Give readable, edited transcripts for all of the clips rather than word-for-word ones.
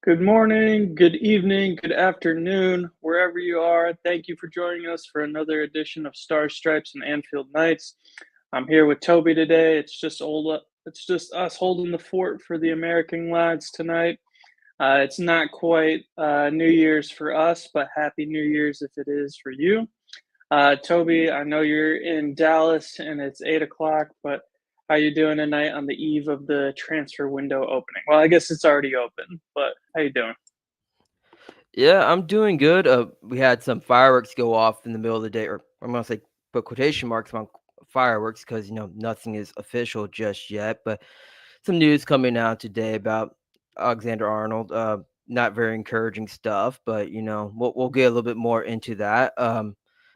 Good morning, good evening, good afternoon, wherever you are. Thank you for joining us for another edition of Stars, Stripes, and Anfield Nights. I'm here with Toby today. It's just us holding the fort for the American lads tonight. It's not quite New Year's for us, but Happy New Year's if it is for you. Toby, I know you're in Dallas and it's 8 o'clock, but how you doing tonight on the eve of the transfer window opening? Well, I guess it's already open, but how you doing? Yeah, I'm doing good. We had some fireworks go off in the middle of the day, or I'm gonna say put quotation marks on fireworks because nothing is official just yet. But some news coming out today about Alexander Arnold. Not very encouraging stuff, but we'll get a little bit more into that.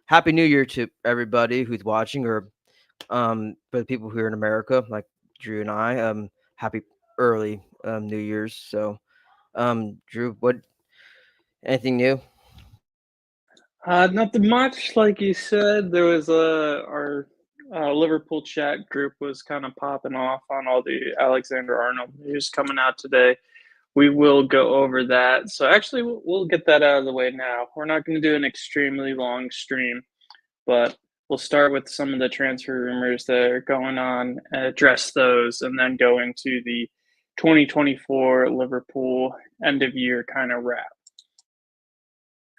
Happy New Year to everybody who's watching, or for the people who are in America, like Drew and I. Happy early New Year's. So, Drew, what anything new? Nothing much, like you said. There was our Liverpool chat group was kind of popping off on all the Alexander Arnold news coming out today. We will go over that. So actually, we'll get that out of the way now. We're not going to do an extremely long stream, but we'll start with some of the transfer rumors that are going on, address those, and then go into the 2024 Liverpool end of year kind of wrap.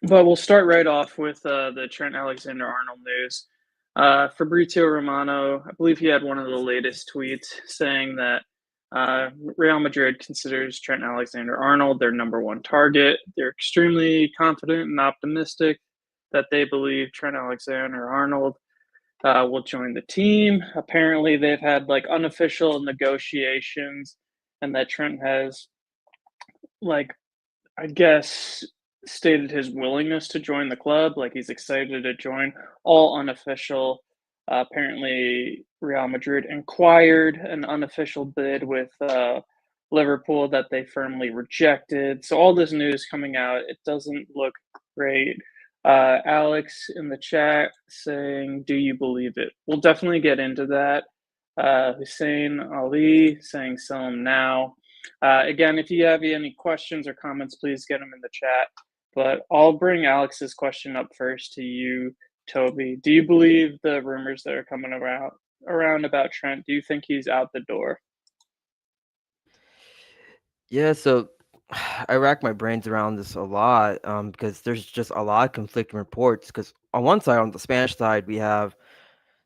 But we'll start right off with the Trent Alexander-Arnold news. Fabrizio Romano, I believe he had one of the latest tweets saying that Real Madrid considers Trent Alexander-Arnold their number one target. They're extremely confident and optimistic that they believe Trent Alexander-Arnold will join the team. Apparently, they've had like unofficial negotiations, and that Trent has like I guess, stated his willingness to join the club, like he's excited to join, all unofficial. Apparently, Real Madrid inquired an unofficial bid with Liverpool that they firmly rejected. So, all this news coming out, it doesn't look great. Alex in the chat saying, "Do you believe it?" We'll definitely get into that. Hussein Ali saying, "Sell him now." Again, if you have any questions or comments, please get them in the chat. But I'll bring Alex's question up first to you, Toby. Do you believe the rumors that are coming around about Trent? Do you think he's out the door? Yeah, so I rack my brains around this a lot because there's just a lot of conflicting reports. Because on one side, on the Spanish side, we have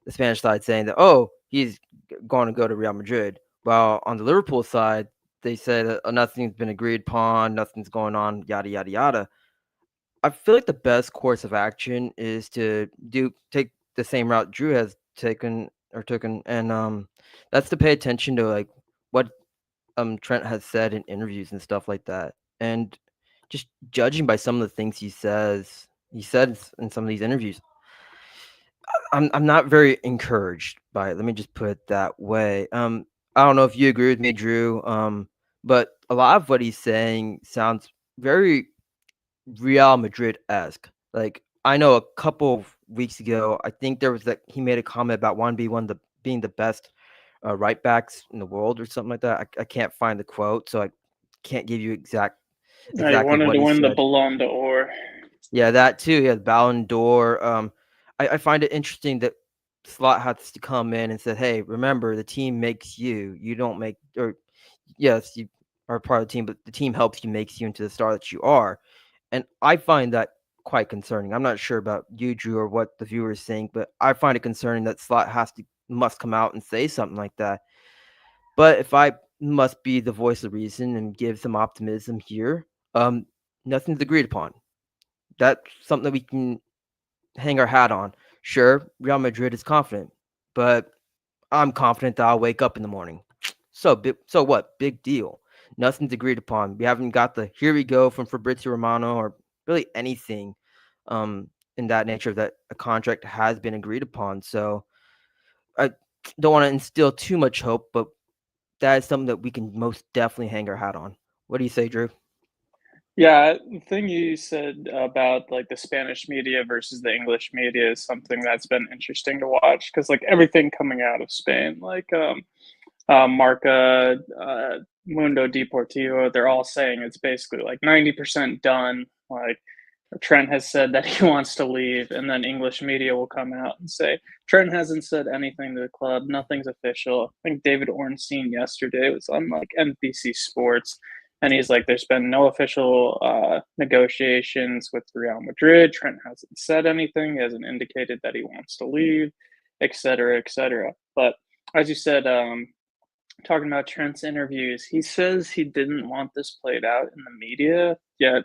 the Spanish side saying that, oh, he's going to go to Real Madrid. While on the Liverpool side, they said that nothing's been agreed upon, nothing's going on, yada, yada, yada. I feel like the best course of action is to take the same route Drew has taken, and that's to pay attention to like what Trent has said in interviews and stuff like that. And just judging by some of the things he said in some of these interviews, I'm not very encouraged by it. Let me just put it that way. I don't know if you agree with me, Drew. But a lot of what he's saying sounds very Real Madrid esque. Like I know a couple of weeks ago, I think there was that he made a comment about being the best right backs in the world or something like that. I can't find the quote, so I can't give you I exactly wanted what to he win the said. Ballon d'Or. Yeah, that too. Yeah, the Ballon d'Or. I find it interesting that Slot has to come in and said, "Hey, remember the team makes you. You don't make or yes, you are part of the team, but the team helps you, makes you into the star that you are." And I find that quite concerning. I'm not sure about you, Drew, or what the viewers think, but I find it concerning that Slot must come out and say something like that. But if I must be the voice of reason and give some optimism here, um, nothing's agreed upon. That's something that we can hang our hat on. Sure, Real Madrid is confident, but I'm confident that I'll wake up in the morning. So what? Big deal. Nothing's agreed upon. We haven't got the here we go from Fabrizio Romano or really anything in that nature that a contract has been agreed upon. So I don't want to instill too much hope, but that is something that we can most definitely hang our hat on. What do you say, Drew? Yeah, the thing you said about like the Spanish media versus the English media is something that's been interesting to watch because like everything coming out of Spain, like Marca, Mundo Deportivo, they're all saying it's basically like 90% done. Like Trent has said that he wants to leave, and then English media will come out and say Trent hasn't said anything to the club, nothing's official. I think David Ornstein yesterday was on like NBC Sports, and he's like, "There's been no official negotiations with Real Madrid. Trent hasn't said anything, he hasn't indicated that he wants to leave, etc., etc." But as you said, talking about Trent's interviews, he says he didn't want this played out in the media, yet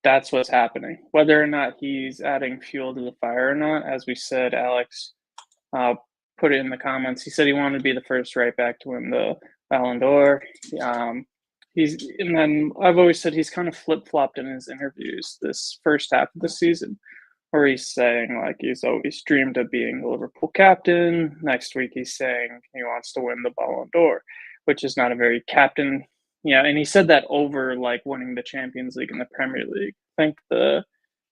that's what's happening. Whether or not he's adding fuel to the fire or not, as we said, Alex uh, put it in the comments. He said he wanted to be the first right back to win the Ballon d'Or. And then I've always said he's kind of flip flopped in his interviews this first half of the season, where he's saying like he's always dreamed of being the Liverpool captain. Next week he's saying he wants to win the Ballon d'Or, which is not a very captain. Yeah, and he said that over like winning the Champions League and the Premier League. I think the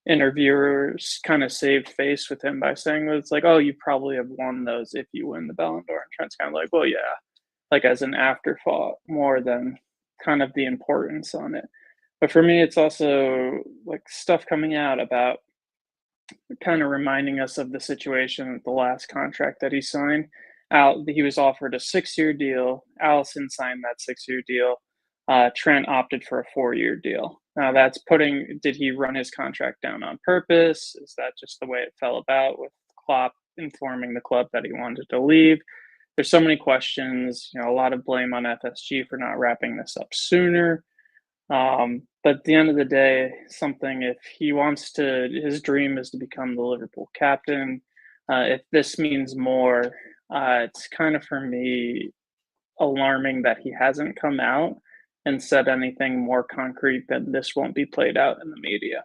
interviewers kind of saved face with him by saying that it's like, oh, you probably have won those if you win the Ballon d'Or. And Trent's kind of like, well, yeah, like as an afterthought more than kind of the importance on it. But for me, it's also like stuff coming out about kind of reminding us of the situation with the last contract that he signed. He was offered a 6-year deal. Allison signed that 6-year deal. Trent opted for a 4-year deal. Now that's did he run his contract down on purpose? Is that just the way it fell about with Klopp informing the club that he wanted to leave? There's so many questions, a lot of blame on FSG for not wrapping this up sooner. But at the end of the day, if he wants to, his dream is to become the Liverpool captain. If this means more, it's kind of for me alarming that he hasn't come out and said anything more concrete than this won't be played out in the media.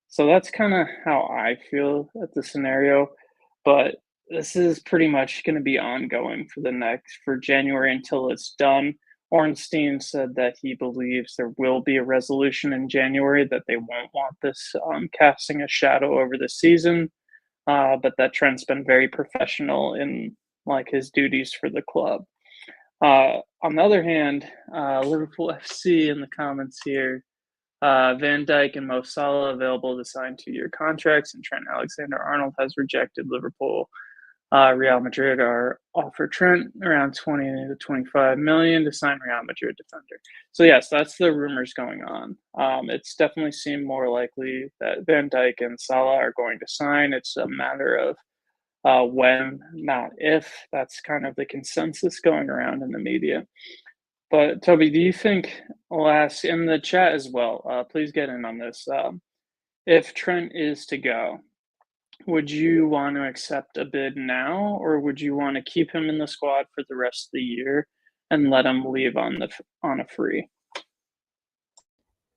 So that's kind of how I feel at the scenario. But this is pretty much going to be ongoing for January until it's done. Ornstein said that he believes there will be a resolution in January, that they won't want this casting a shadow over the season, but that Trent's been very professional in like his duties for the club. On the other hand, Liverpool FC in the comments here, Van Dijk and Mo Salah available to sign 2-year contracts, and Trent Alexander-Arnold has rejected Liverpool. Real Madrid are offered Trent around 20 to 25 million to sign Real Madrid defender. So yes, that's the rumors going on. It's definitely seemed more likely that Van Dijk and Salah are going to sign. It's a matter of when, not if. That's kind of the consensus going around in the media. But Toby, do you think, I'll ask in the chat as well, please get in on this. If Trent is to go, would you want to accept a bid now, or would you want to keep him in the squad for the rest of the year and let him leave on a free?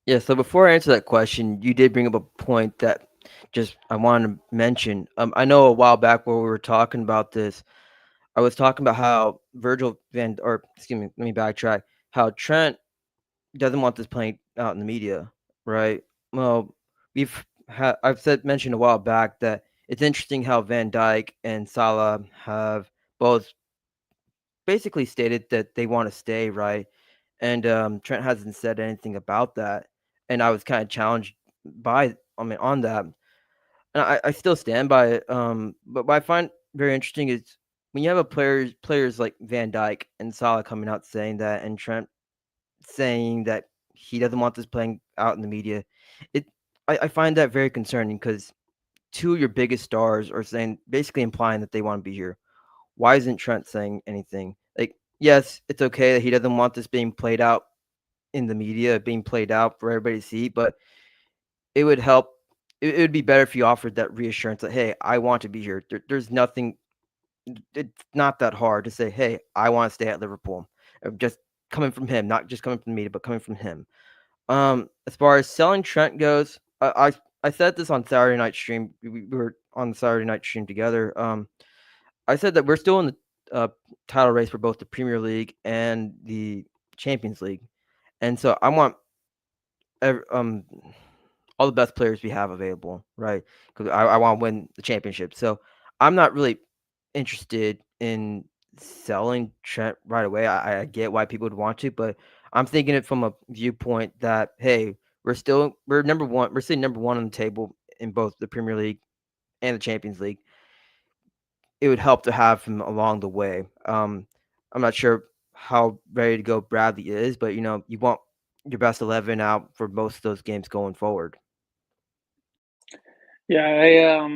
Yeah, so before I answer that question, you did bring up a point that just I wanted to mention. I know a while back where we were talking about this, I was talking about how excuse me, let me backtrack. How Trent doesn't want this playing out in the media, right? Well, mentioned a while back that it's interesting how Van Dijk and Salah have both basically stated that they want to stay, right? And Trent hasn't said anything about that, and I was kind of challenged on that, and I still stand by it. But what I find very interesting is when you have players like Van Dijk and Salah coming out saying that, and Trent saying that he doesn't want this playing out in the media. It I find that very concerning because two of your biggest stars are saying, basically implying that they want to be here. Why isn't Trent saying anything? Like, yes, it's okay that he doesn't want this being played out in the media, being played out for everybody to see, but it would help. It would be better if you offered that reassurance that, hey, I want to be here. There's nothing. It's not that hard to say, hey, I want to stay at Liverpool. Just coming from him, not just coming from the media, but coming from him. As far as selling Trent goes, I said this on Saturday night stream. We were on the Saturday night stream together. I said that we're still in the title race for both the Premier League and the Champions League, and so I want all the best players we have available, right? Because I want to win the championship. So I'm not really interested in selling Trent right away. I get why people would want to, but I'm thinking it from a viewpoint that, hey, we're number one. We're sitting number one on the table in both the Premier League and the Champions League. It would help to have him along the way. I'm not sure how ready to go Bradley is, but you want your best 11 out for most of those games going forward. Yeah,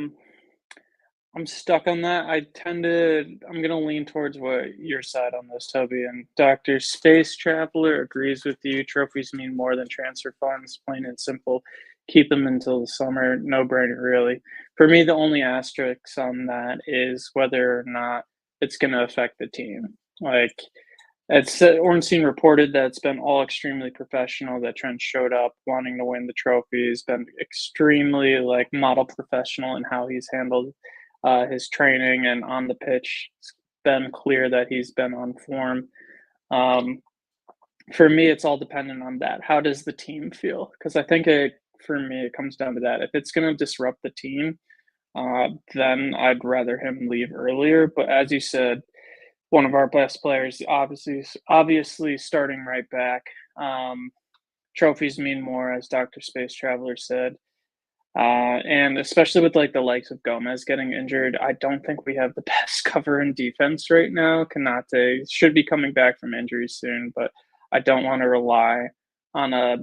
I'm stuck on that. I'm gonna lean towards what your side on this, Toby. And Dr. Space Traveler agrees with you. Trophies mean more than transfer funds, plain and simple. Keep them until the summer. No brainer, really. For me, the only asterisk on that is whether or not it's gonna affect the team. Like, Ornstein reported that it's been all extremely professional, that Trent showed up wanting to win the trophy. He's been extremely like model professional in how he's handled his training and on the pitch. It's been clear that he's been on form. Um, for me, it's all dependent on that. How does the team feel? Because I think for me, it comes down to that. If it's going to disrupt the team, then I'd rather him leave earlier. But as you said, one of our best players, obviously starting right back. Trophies mean more, as Dr. Space Traveler said. And especially with like the likes of Gomez getting injured, I don't think we have the best cover in defense right now. Kanate should be coming back from injury soon, but I don't want to rely on a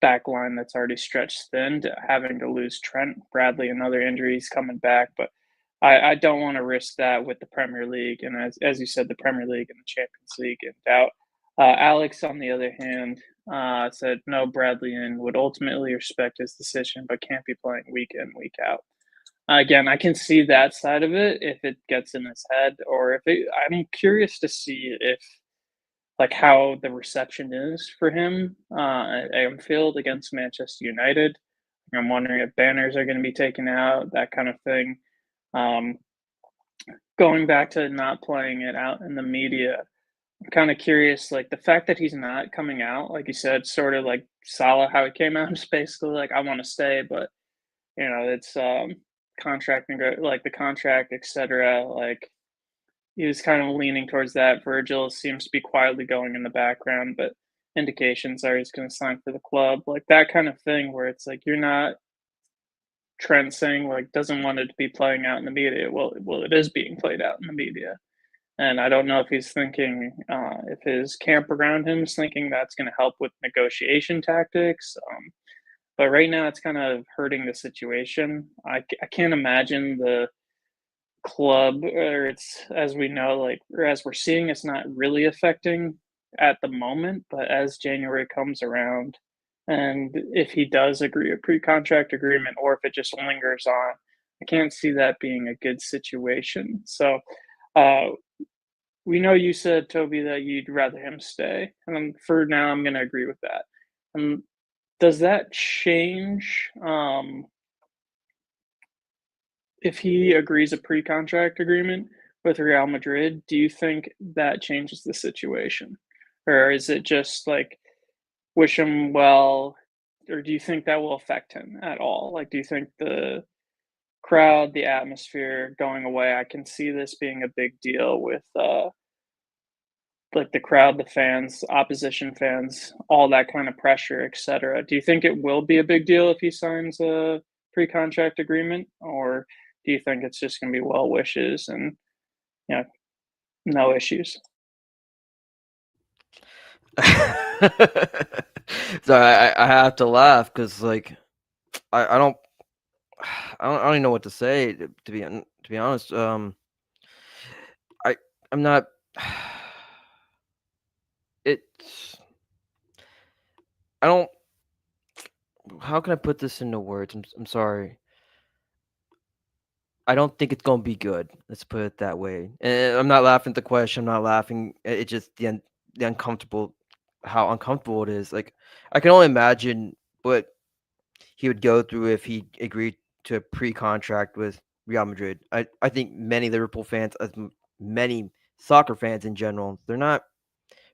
back line that's already stretched thin, having to lose Trent. Bradley, another injury, he's coming back, but I don't want to risk that with the Premier League. And as you said, the Premier League and the Champions League in doubt. Alex, on the other hand, said no, Bradley in would ultimately respect his decision, but can't be playing week in, week out. Again, I can see that side of it if it gets in his head, or I'm curious to see if like how the reception is for him at Anfield against Manchester United. I'm wondering if banners are going to be taken out, that kind of thing. Um, Going back to not playing it out in the media, I'm kind of curious, like the fact that he's not coming out, like you said, sort of like Salah, how he came out, is basically like, I want to stay, but it's like the contract, etc. Like he was kind of leaning towards that. Virgil seems to be quietly going in the background, but indications are he's going to sign for the club, like that kind of thing, where it's like you're not Trent saying like doesn't want it to be playing out in the media. Well, it is being played out in the media. And I don't know if he's thinking, if his camp around him is thinking that's going to help with negotiation tactics. But right now, it's kind of hurting the situation. I can't imagine the club, or it's as we know, like, or as we're seeing, it's not really affecting at the moment. But as January comes around, and if he does agree a pre contract agreement, or if it just lingers on, I can't see that being a good situation. So, uh, we know you said, Toby, that you'd rather him stay, and for now, I'm gonna agree with that. Does that change, if he agrees a pre-contract agreement with Real Madrid? Do you think that changes the situation? Or is it just, like, wish him well, or do you think that will affect him at all? Like, do you think the crowd, the atmosphere going away, I can see this being a big deal with, like the crowd, the fans, opposition fans, all that kind of pressure, etc. Do you think it will be a big deal if he signs a pre-contract agreement, or do you think it's just going to be well wishes and you know no issues? So I have to laugh because like I don't I don't even know what to say to be honest. I I'm not. It's I don't. How can I put this into words? I'm sorry. I don't think it's gonna be good. Let's put it that way. And I'm not laughing at the question. I'm not laughing. It's just the uncomfortable, how uncomfortable it is. Like I can only imagine what he would go through if he agreed to a pre-contract with Real Madrid. I think many Liverpool fans, many soccer fans in general, they're not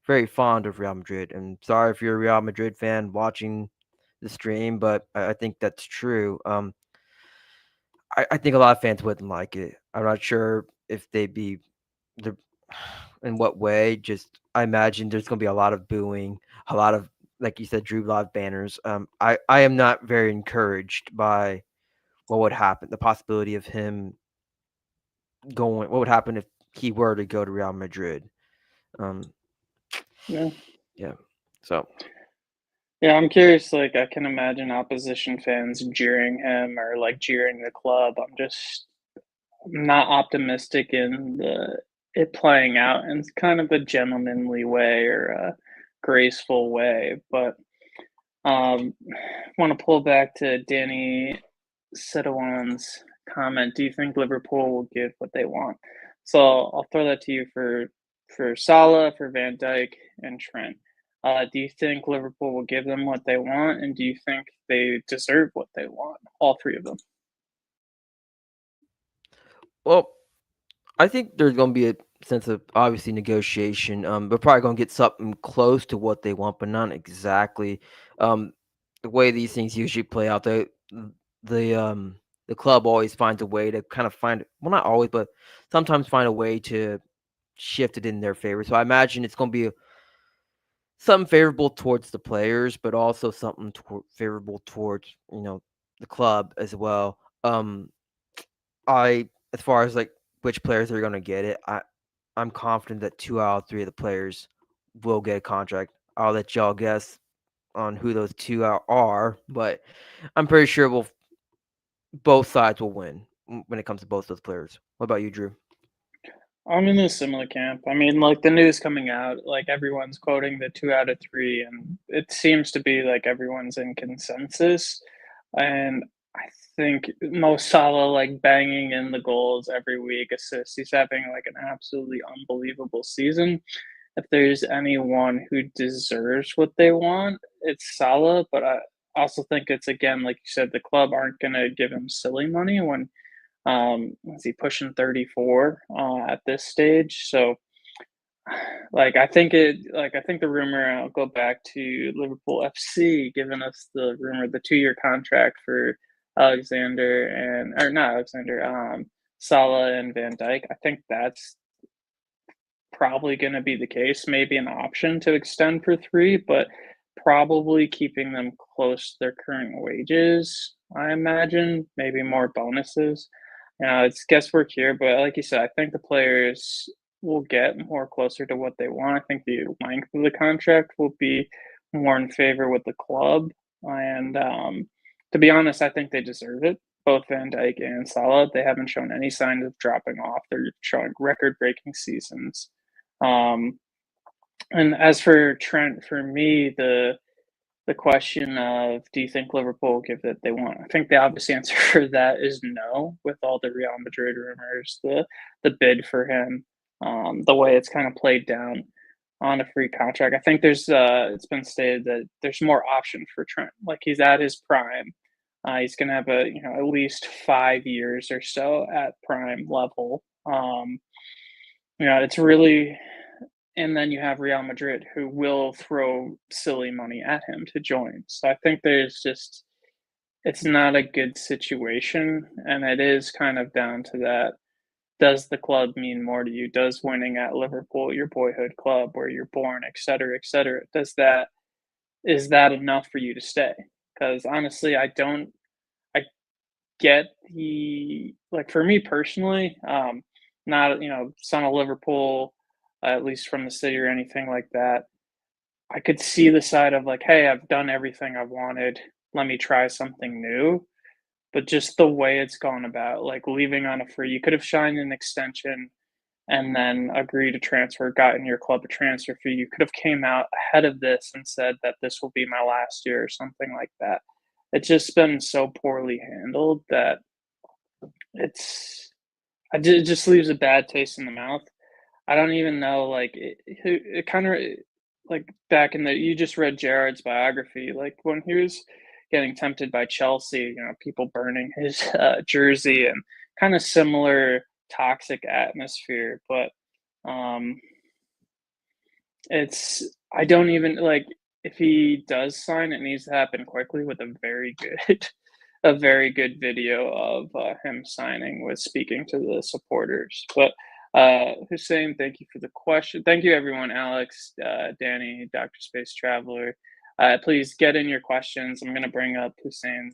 very fond of Real Madrid. And sorry if you're a Real Madrid fan watching the stream, but I think that's true. I think a lot of fans wouldn't like it. I'm not sure if they'd be the in what way? Just I imagine there's going to be a lot of booing, a lot of, like you said, Drew Live banners. I am not very encouraged by what would happen, the possibility of him going. What would happen if he were to go to Real Madrid? Um, Yeah. yeah. So Yeah, I'm curious. Like, I can imagine opposition fans jeering him or like jeering the club. I'm not optimistic in it playing out in kind of a gentlemanly way or a graceful way. But want to pull back to Dani Olmo comment. Do you think Liverpool will give what they want? So I'll throw that to you for Salah, for Van Dijk, and Trent. Do you think Liverpool will give them what they want, and do you think they deserve what they want? All three of them. well, I think there's going to be a sense of obviously negotiation. They're probably going to get something close to what they want, but not exactly. Um, the way these things usually play out, the um the club always finds a way to kind of find, well, not always, but sometimes find a way to shift it in their favor. So I imagine it's going to be something favorable towards the players, but also something favorable towards the club as well. I As far as like which players are going to get it, I'm confident that 2 out of 3 of the players will get a contract. I'll let y'all guess on who those two are, but I'm pretty sure both sides will win when it comes to both those players. What about you, Drew? I'm in a similar camp. I mean, like the news coming out, like everyone's quoting the 2 out of 3, and it seems to be like everyone's in consensus. And I think Mo Salah like banging in the goals every week, assists. He's having like an absolutely unbelievable season. If there's anyone who deserves what they want, it's Salah. But I also think it's again, like you said, the club aren't gonna give him silly money when is he pushing 34 at this stage? So, I think the rumor. I'll go back to Liverpool FC giving us the rumor, the 2-year contract for Alexander and or not Alexander, Salah and Van Dijk. I think that's probably going to be the case. Maybe an option to extend for 3, but probably keeping them close to their current wages. I imagine maybe more bonuses. It's guesswork here, but like you said, I think the players will get more closer to what they want. I think the length of the contract will be more in favor with the club, and to be honest, I think they deserve it. Both Van Dijk and Salah, they haven't shown any signs of dropping off. They're showing record-breaking seasons. Um, and as for Trent, for me, the question of do you think Liverpool will give that they want? I think the obvious answer for that is no. With all the Real Madrid rumors, the bid for him, the way it's kind of played down on a free contract. I think there's it's been stated that there's more options for Trent. Like he's at his prime. He's gonna have at least 5 years or so at prime level. It's really, and then you have Real Madrid who will throw silly money at him to join. So I think it's not a good situation, and it is kind of down to that. Does the club mean more to you? Does winning at Liverpool, your boyhood club where you're born, et cetera, is that enough for you to stay? Because honestly, I get for me personally, not son of Liverpool, at least from the city or anything like that. I could see the side of like, hey, I've done everything I wanted. Let me try something new. But just the way it's gone about, like leaving on a free, you could have signed an extension and then agreed to transfer, gotten your club a transfer fee. You could have came out ahead of this and said that this will be my last year or something like that. It's just been so poorly handled that it's it just leaves a bad taste in the mouth. I don't even know, like, it kinda like, back in the you just read Gerrard's biography, like, when he was getting tempted by Chelsea, people burning his, jersey and kinda similar toxic atmosphere, but, um, it's I don't even like, if he does sign, it needs to happen quickly with a very good a very good video of, him signing with speaking to the supporters, but Hussein, thank you for the question. Thank you, everyone. Alex, Danny, Dr. Space Traveler. Please get in your questions. I'm going to bring up Hussein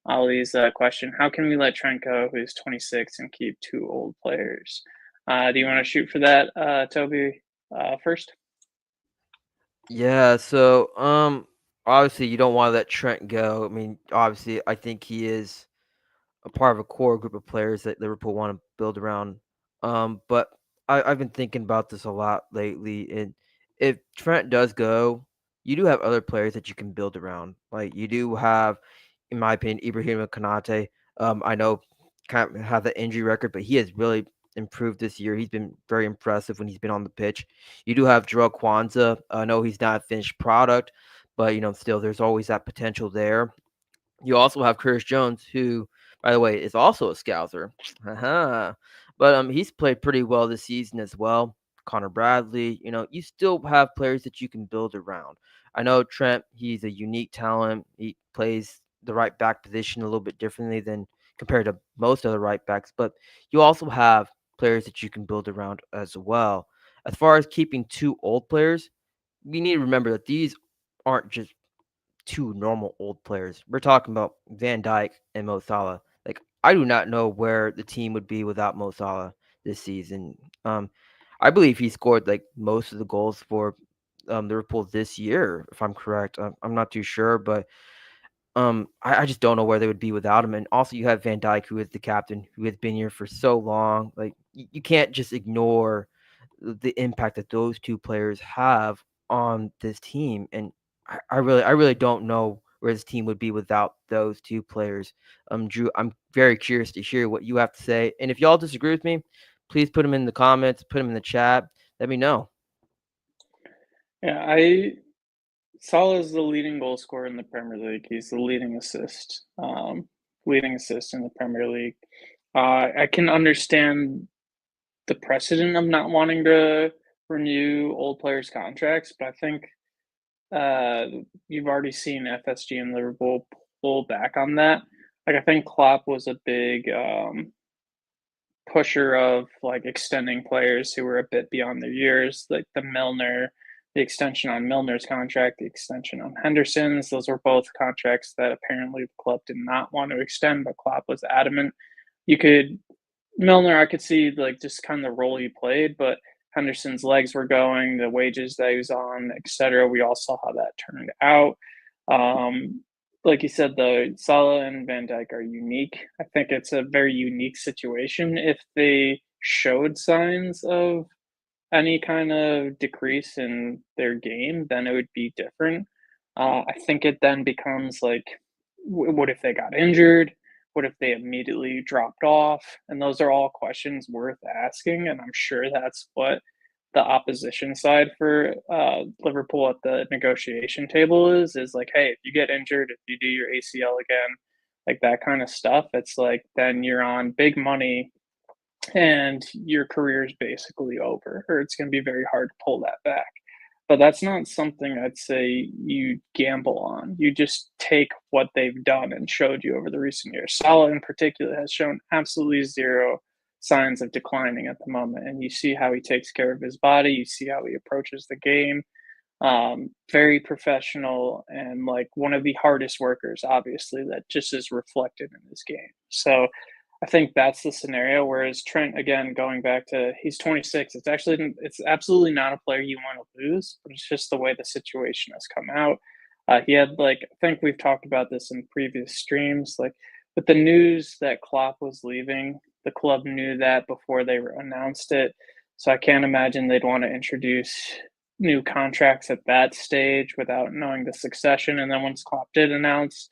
Ali's question. How can we let Trent go, who's 26, and keep two old players? Do you want to shoot for that, Toby, first? Yeah, so obviously you don't want to let Trent go. I mean, obviously I think he is a part of a core group of players that Liverpool want to build around. But I've been thinking about this a lot lately, and if Trent does go, you do have other players that you can build around. Like you do have, in my opinion, Ibrahim Konate. I know kind of have the injury record, but he has really improved this year. He's been very impressive when he's been on the pitch. You do have Jarrell Kwanzaa. I know he's not a finished product, but still there's always that potential there. You also have Curtis Jones, who, by the way, is also a Scouser. But he's played pretty well this season as well. Connor Bradley, you still have players that you can build around. I know Trent, he's a unique talent. He plays the right back position a little bit differently than compared to most other right backs, but you also have players that you can build around as well. As far as keeping two old players, we need to remember that these aren't just two normal old players. We're talking about Van Dijk and Mo Salah. Like I do not know where the team would be without Mo Salah this season. I believe he scored like most of the goals for Liverpool this year, if I'm correct. I'm not too sure, but I just don't know where they would be without him. And also, you have Van Dijk, who is the captain, who has been here for so long. Like you can't just ignore the impact that those two players have on this team. And I really don't know where this team would be without those two players. Drew, I'm very curious to hear what you have to say. And if y'all disagree with me, please put them in the comments, put them in the chat. Let me know. Yeah, Salah is the leading goal scorer in the Premier League. He's the leading assist in the Premier League. I can understand the precedent of not wanting to renew old players' contracts, but I think you've already seen FSG and Liverpool pull back on that. Like I think Klopp was a big pusher of like extending players who were a bit beyond their years, like the extension on Milner's contract, the extension on Henderson's. Those were both contracts that apparently the club did not want to extend, but Klopp was adamant. You could Milner, I could see like just kind of the role he played, but Henderson's legs were going, the wages that he was on, etc. We all saw how that turned out. Um, like you said, though, Salah and Van Dijk are unique. I think it's a very unique situation. If they showed signs of any kind of decrease in their game, then it would be different. I think it then becomes like, what if they got injured? What if they immediately dropped off? And those are all questions worth asking. And I'm sure that's what the opposition side for Liverpool at the negotiation table is like, hey, if you get injured, if you do your ACL again, like that kind of stuff, it's like then you're on big money and your career is basically over, or it's going to be very hard to pull that back. But that's not something I'd say you gamble on. You just take what they've done and showed you over the recent years. Salah, in particular, has shown absolutely zero signs of declining at the moment. And you see how he takes care of his body, you see how he approaches the game. Very professional and like one of the hardest workers, obviously, that just is reflected in his game. So I think that's the scenario. Whereas Trent, again, going back to he's 26, it's absolutely not a player you want to lose, but it's just the way the situation has come out. He had like I think we've talked about this in previous streams, like with the news that Klopp was leaving, the club knew that before they announced it. So I can't imagine they'd want to introduce new contracts at that stage without knowing the succession. And then once Klopp did announce,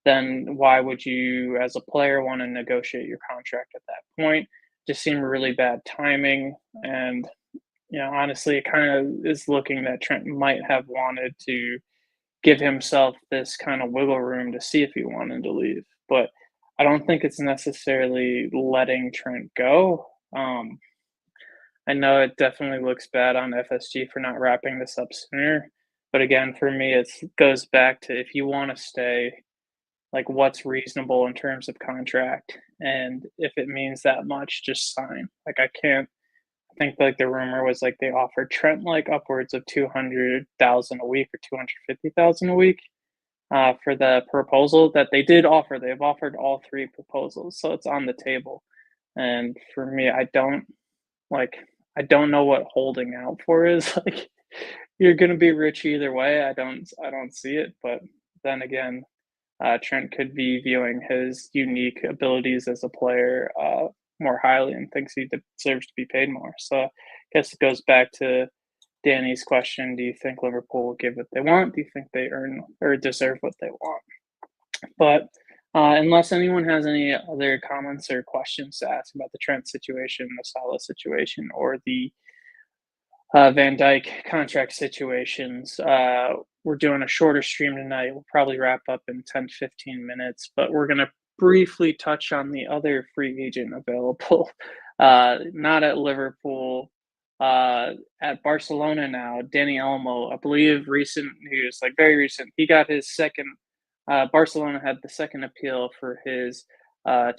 then why would you, as a player, want to negotiate your contract at that point? Just seemed really bad timing. And, honestly, it kind of is looking that Trent might have wanted to give himself this kind of wiggle room to see if he wanted to leave. But I don't think it's necessarily letting Trent go. I know it definitely looks bad on FSG for not wrapping this up sooner. But again, for me, it goes back to if you want to stay, like what's reasonable in terms of contract, and if it means that much, just sign. Like I can't I think like the rumor was like they offered Trent like upwards of 200,000 a week or 250,000 a week for the proposal that they did offer. They've offered all three proposals, so it's on the table. And for me, like I don't know what holding out for is. Like you're gonna be rich either way. I don't see it. But then again, Trent could be viewing his unique abilities as a player more highly and thinks he deserves to be paid more. So I guess it goes back to Danny's question: do you think Liverpool will give what they want? Do you think they earn or deserve what they want? But unless anyone has any other comments or questions to ask about the Trent situation, the Salah situation, or the Van Dijk contract situations, we're doing a shorter stream tonight. We'll probably wrap up in 10 to 15 minutes, but we're going to briefly touch on the other free agent available, not at Liverpool, at Barcelona now. Dani Olmo, I believe recent news, like very recent, he got his second. Barcelona had the second appeal for his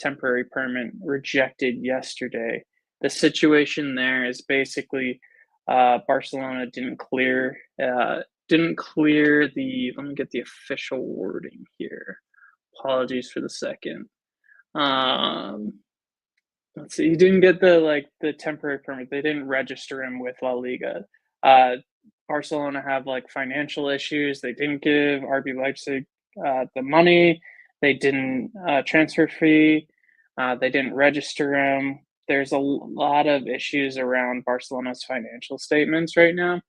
temporary permit rejected yesterday. The situation there is basically Barcelona didn't clear the. Let me get the official wording here. Apologies for the second. Let's see. He didn't get the temporary permit. They didn't register him with La Liga. Barcelona have like financial issues. They didn't give RB Leipzig the money. They didn't transfer fee. They didn't register him. There's a lot of issues around Barcelona's financial statements right now.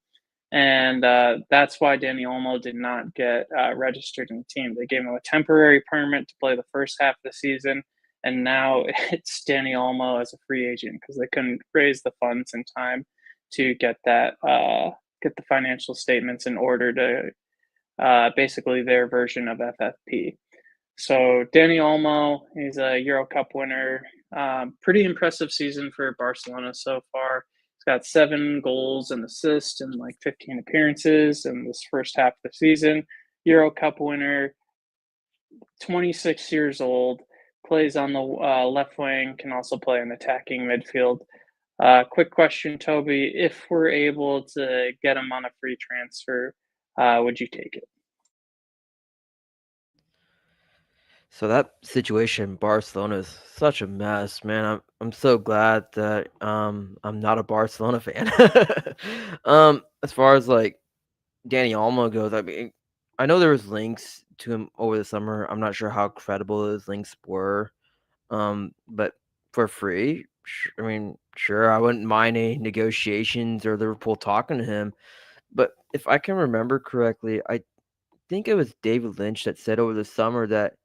And that's why Dani Olmo did not get registered in the team. They gave him a temporary permit to play the first half of the season. And now it's Dani Olmo as a free agent because they couldn't raise the funds in time to get get the financial statements in order to basically their version of FFP. So Dani Olmo, he's a Euro Cup winner. Pretty impressive season for Barcelona so far. He's got 7 goals and assists in like 15 appearances in this first half of the season. Euro Cup winner, 26 years old, plays on the left wing, can also play in attacking midfield. Quick question, Toby. If we're able to get him on a free transfer, would you take it? So that situation, Barcelona is such a mess, man. I'm so glad that I'm not a Barcelona fan. As far as like Dani Olmo goes, I mean, I know there was links to him over the summer. I'm not sure how credible those links were. But for free, I mean, sure, I wouldn't mind any negotiations or Liverpool talking to him. But if I can remember correctly, I think it was David Lynch that said over the summer that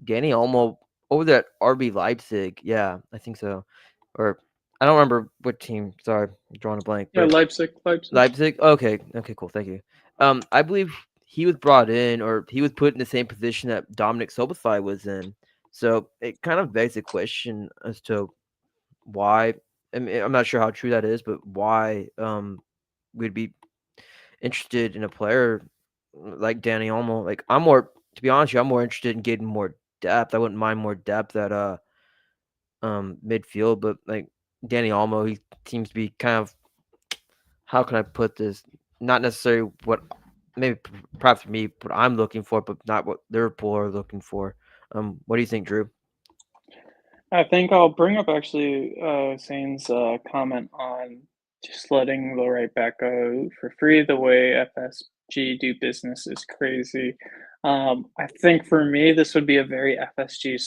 Dani Olmo over that RB Leipzig. Yeah, I think so. Or I don't remember what team. Sorry, I'm drawing a blank. Yeah, But Leipzig. Leipzig. Okay. Okay. Cool. Thank you. I believe he was brought in, or he was put in the same position that Dominic Szoboszlai was in. So it kind of begs the question as to why. I mean, I'm not sure how true that is, but why we'd be interested in a player like Dani Olmo. Like I'm more, to be honest, with you, I'm more interested in getting more depth. I wouldn't mind more depth at midfield, but like Dani Olmo, he seems to be kind of, how can I put this? Not necessarily what maybe perhaps for me what I'm looking for, but not what Liverpool are looking for. What do you think, Drew? I think I'll bring up actually Zane's comment on just letting the right back go for free. The way FSG do business is crazy. I think for me, this would be a very FSG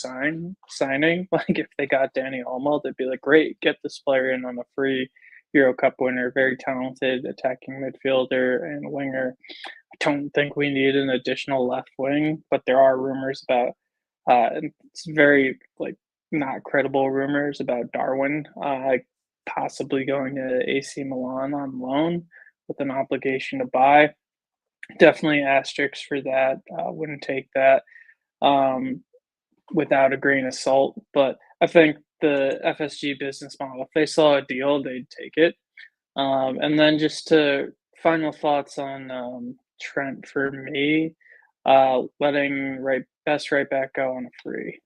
signing. Like if they got Dani Olmo, they'd be like, great, get this player in on a free Euro Cup winner, very talented attacking midfielder and winger. I don't think we need an additional left wing, but there are rumors about it's very like not credible rumors about Darwin possibly going to AC Milan on loan with an obligation to buy. Definitely asterisks for that. Wouldn't take that without a grain of salt. But I think the FSG business model, if they saw a deal, they'd take it. And then just to final thoughts on Trent for me, letting best right back go on a free.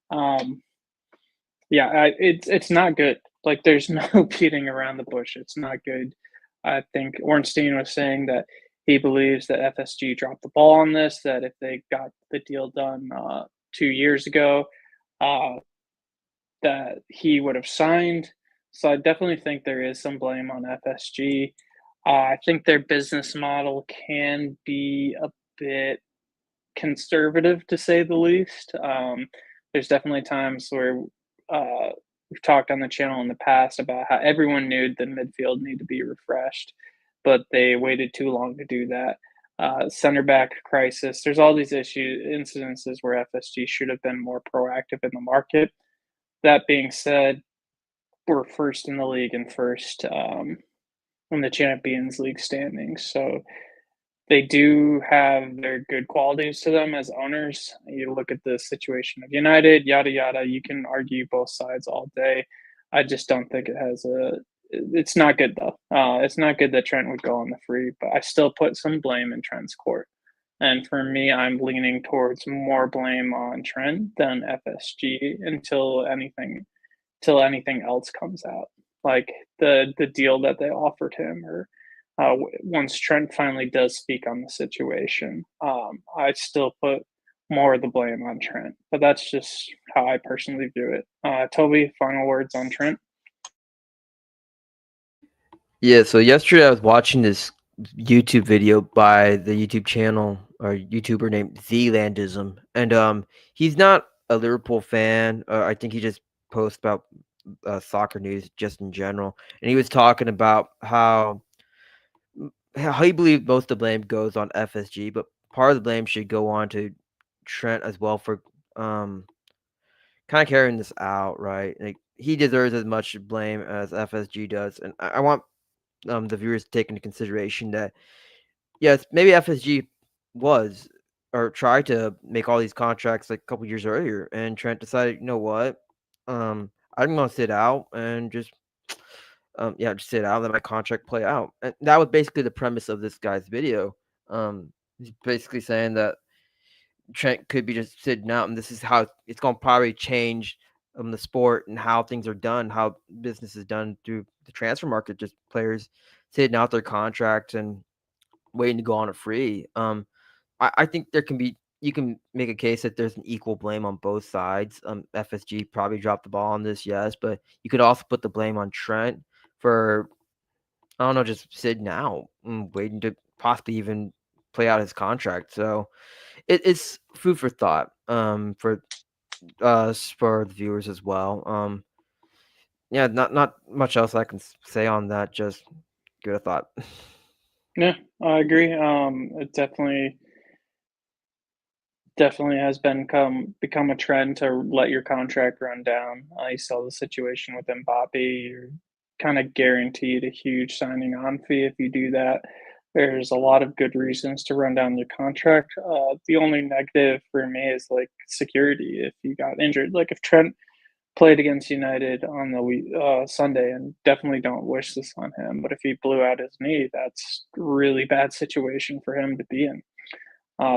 Yeah, it's not good. like there's no beating around the bush. It's not good. I think Ornstein was saying that he believes that FSG dropped the ball on this. That if they got the deal done 2 years ago, uh, that he would have signed. So I definitely think there is some blame on FSG. I think their business model can be a bit conservative, to say the least. There's definitely times where we've talked on the channel in the past about how everyone knew the midfield needed to be refreshed, but they waited too long to do that. Center back crisis. There's all these incidences where FSG should have been more proactive in the market. That being said, we're first in the league and first in the Champions League standings. So they do have their good qualities to them as owners. You look at the situation of United, yada, yada. You can argue both sides all day. I just don't think it has it's not good, though. It's not good that Trent would go on the free, but I still put some blame in Trent's court. And for me, I'm leaning towards more blame on Trent than FSG until anything else comes out, like the deal that they offered him, or once Trent finally does speak on the situation. I still put more of the blame on Trent, but that's just how I personally view it. Toby, final words on Trent? Yeah, so yesterday I was watching this YouTube video by the YouTube channel or YouTuber named 𝗢𝗙𝗙𝗟, and he's not a Liverpool fan. I think he just posts about soccer news just in general, and he was talking about how he believed most of the blame goes on FSG, but part of the blame should go on to Trent as well for kind of carrying this out, right? Like he deserves as much blame as FSG does, and I want the viewers to take into consideration that yes, maybe FSG was or tried to make all these contracts like a couple years earlier, and Trent decided, you know what, I'm gonna sit out and just sit out, let my contract play out, and that was basically the premise of this guy's video. He's basically saying that Trent could be just sitting out, and this is how it's gonna probably change the sport and how things are done, how business is done through the transfer market, just players sitting out their contracts and waiting to go on a free. I think you can make a case that there's an equal blame on both sides. FSG probably dropped the ball on this, yes, but you could also put the blame on Trent for I don't know, just sitting out and waiting to possibly even play out his contract. So it's food for thought for us, for the viewers as well. Yeah, not much else I can say on that. Just good a thought. Yeah, I agree. It definitely has become a trend to let your contract run down. You saw the situation with Mbappe. You're kind of guaranteed a huge signing on fee if you do that. There's a lot of good reasons to run down your contract. The only negative for me is like security. If you got injured, like if Trent played against United on the Sunday, and definitely don't wish this on him, but if he blew out his knee, that's a really bad situation for him to be in.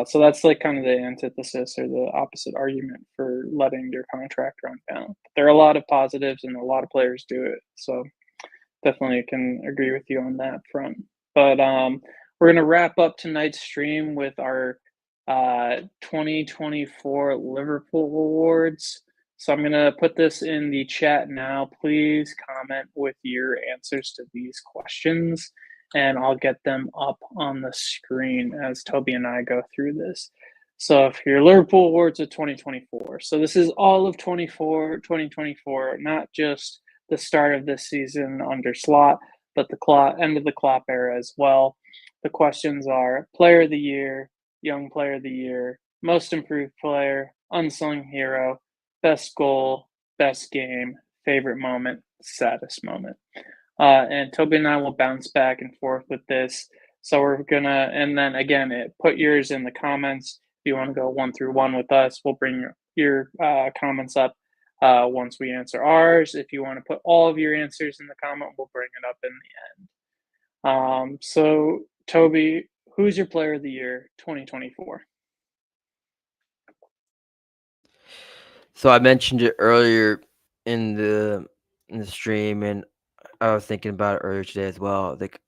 So that's like kind of the antithesis or the opposite argument for letting your contract run down. There are a lot of positives and a lot of players do it. So definitely can agree with you on that front. But we're going to wrap up tonight's stream with our 2024 Liverpool awards. So I'm going to put this in the chat now. Please comment with your answers to these questions, and I'll get them up on the screen as Toby and I go through this. So if your Liverpool awards of 2024. So this is all of 2024, not just the start of this season under Slot, but the end of the Klopp era as well. The questions are Player of the Year, Young Player of the Year, Most Improved Player, Unsung Hero, Best Goal, Best Game, Favorite Moment, Saddest Moment. And Toby and I will bounce back and forth with this. So we're gonna, and then again, put yours in the comments. If you want to go 1 through 1 with us, we'll bring your comments up once we answer ours. If you want to put all of your answers in the comment, we'll bring it up in the end. So Toby, who's your Player of the Year 2024? So I mentioned it earlier in the in the stream, and I was thinking about it earlier today as well. Like,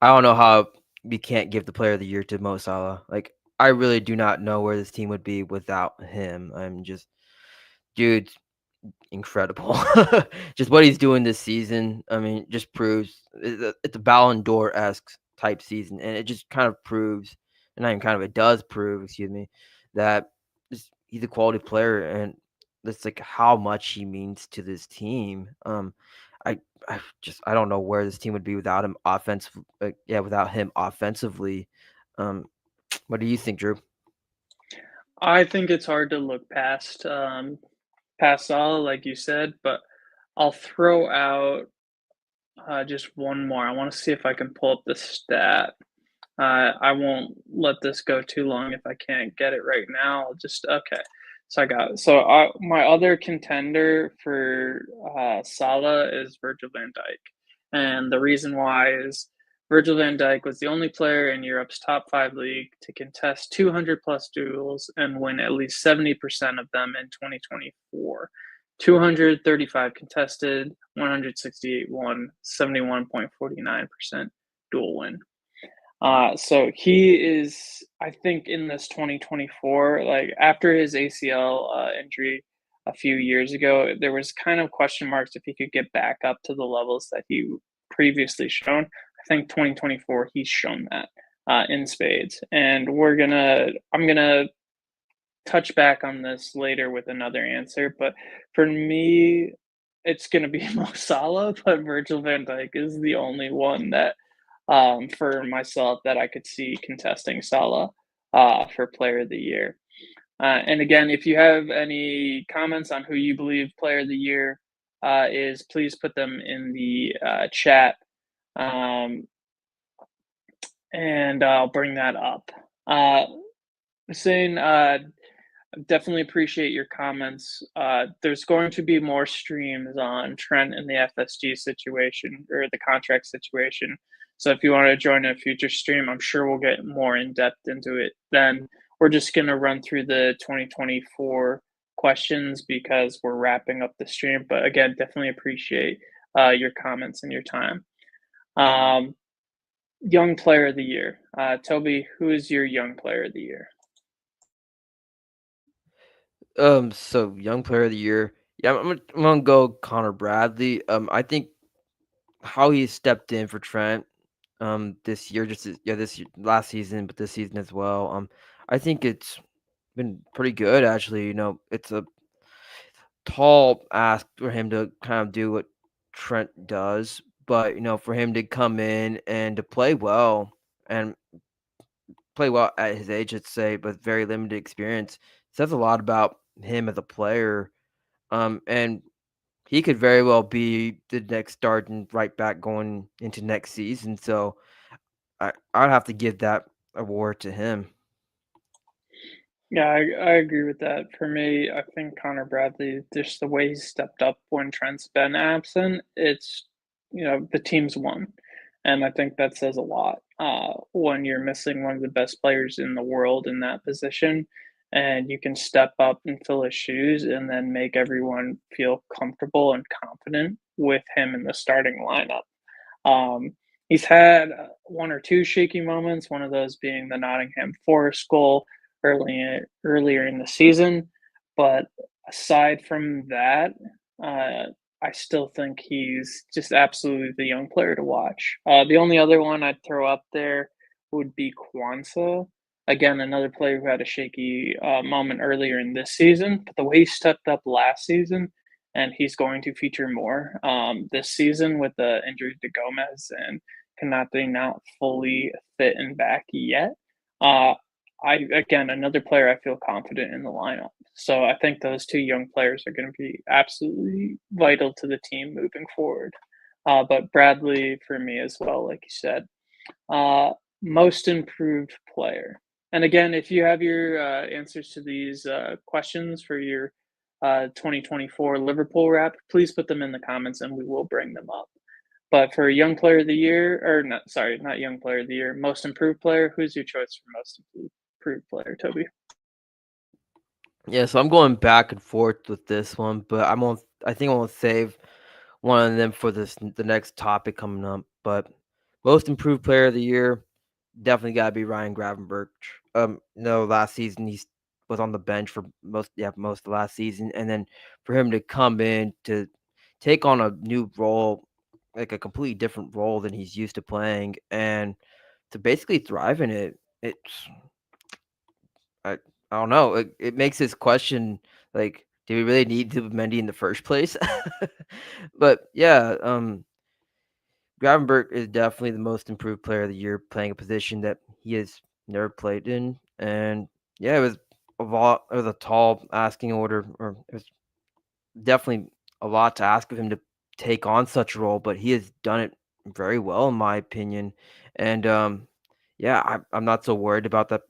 I don't know how we can't give the Player of the Year to Mo Salah. Like, I really do not know where this team would be without him. I'm just, dude, incredible. Just what he's doing this season. I mean, just proves it's a Ballon d'Or esque type season, and it just kind of proves, and not even kind of, it does prove, excuse me, that he's a quality player, and that's like how much he means to this team. I I don't know where this team would be without him without him offensively. Um, what do you think, Drew? I think it's hard to look past Salah, like you said, but I'll throw out just one more. I want to see if I can pull up the stat. I won't let this go too long if I can't get it right now. I'll just okay. So I got it. So my other contender for Salah is Virgil van Dijk, and the reason why is Virgil van Dijk was the only player in Europe's top five league to contest 200 plus duels and win at least 70% of them in 2024. 235 contested, 168 won, 71.49% dual win. So he is, I think, in this 2024, like after his ACL injury a few years ago, there was kind of question marks if he could get back up to the levels that he previously shown. I think 2024, he's shown that in spades, and I'm gonna touch back on this later with another answer, but for me, it's gonna be Mo Salah, but Virgil van Dijk is the only one that for myself that I could see contesting Salah for Player of the Year. And again, if you have any comments on who you believe Player of the Year is, please put them in the chat, um, and I'll bring that up. Hussein, definitely appreciate your comments. There's going to be more streams on Trent and the FSG situation or the contract situation. So if you want to join a future stream, I'm sure we'll get more in depth into it. Then we're just going to run through the 2024 questions because we're wrapping up the stream. But again, definitely appreciate your comments and your time. Young Player of the Year. Toby, who is your Young Player of the Year? So young player of the year. Yeah, I'm gonna go Connor Bradley. I think how he stepped in for Trent, this year, this year, last season, but this season as well. I think it's been pretty good actually. It's a tall ask for him to kind of do what Trent does, but for him to come in and to and play well at his age, let's say, but very limited experience, says a lot about him as a player. And he could very well be the next starting right back going into next season. So I'd have to give that award to him. Yeah, I agree with that. For me, I think Connor Bradley, just the way he stepped up when Trent's been absent, the team's won. And I think that says a lot when you're missing one of the best players in the world in that position, and you can step up and fill his shoes and then make everyone feel comfortable and confident with him in the starting lineup. Um, he's had one or two shaky moments, one of those being the Nottingham Forest goal earlier in the season. But aside from that, I still think he's just absolutely the young player to watch. The only other one I'd throw up there would be 𝗙𝗙𝗏𝗖𝗜𝗔𝗟. Again, another player who had a shaky moment earlier in this season, but the way he stepped up last season, and he's going to feature more this season with the injury to Gomez and Konate not fully fit and back yet. Uh, another player I feel confident in the lineup. So I think those two young players are going to be absolutely vital to the team moving forward. But Bradley for me as well, like you said. Most improved player. And again, if you have your answers to these questions for your 2024 Liverpool wrap, please put them in the comments and we will bring them up. But for young player of the year, or not, sorry, not young player of the year, most improved player, who's your choice for most improved player, Toby? Yeah, so I'm going back and forth with this one, but I think I'm gonna save one of them for the next topic coming up. But most improved player of the year, definitely got to be Ryan Gravenberch. No, last season he was on the bench for most of last season, and then for him to come in to take on a new role, like a completely different role than he's used to playing, and to basically thrive in it, it's I I don't know. It makes this question like, do we really need Mendy in the first place? But yeah, Gravenberch is definitely the most improved player of the year, playing a position that he has never played in, and yeah, it was a tall asking order, or it was definitely a lot to ask of him to take on such a role, but he has done it very well, in my opinion. And yeah, I'm not so worried about that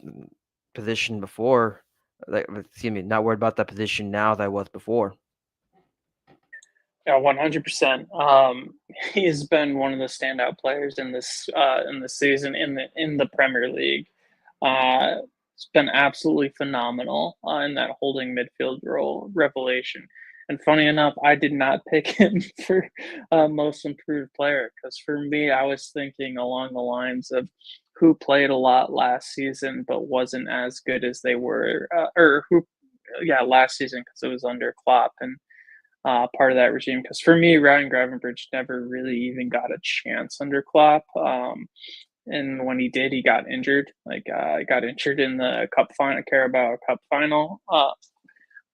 position before. Like, excuse me, not worried about that position now that I was before. Yeah, 100%. He has been one of the standout players in this season in the Premier League. It's been absolutely phenomenal in that holding midfield role, revelation. And funny enough, I did not pick him for most improved player because for me, I was thinking along the lines of who played a lot last season but wasn't as good as they were, or who, yeah, last season because it was under Klopp and part of that regime. Because for me, Ryan Gravenberch never really even got a chance under Klopp. And when he did, he got injured. He got injured in the Cup final, Carabao Cup final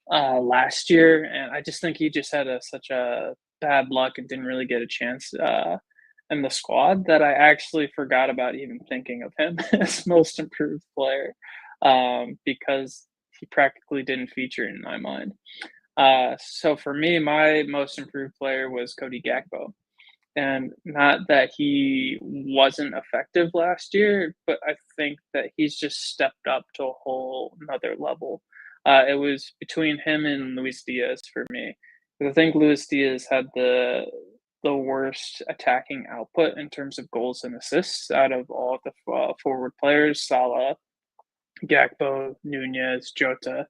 last year, and I just think he just had such a bad luck and didn't really get a chance in the squad that I actually forgot about even thinking of him as most improved player because he practically didn't feature in my mind. So for me, my most improved player was Cody Gakpo. And not that he wasn't effective last year, but I think that he's just stepped up to a whole another level. It was between him and Luis Diaz for me. 'Cause I think Luis Diaz had the worst attacking output in terms of goals and assists out of all of the forward players: Salah, Gakpo, Nunez, Jota,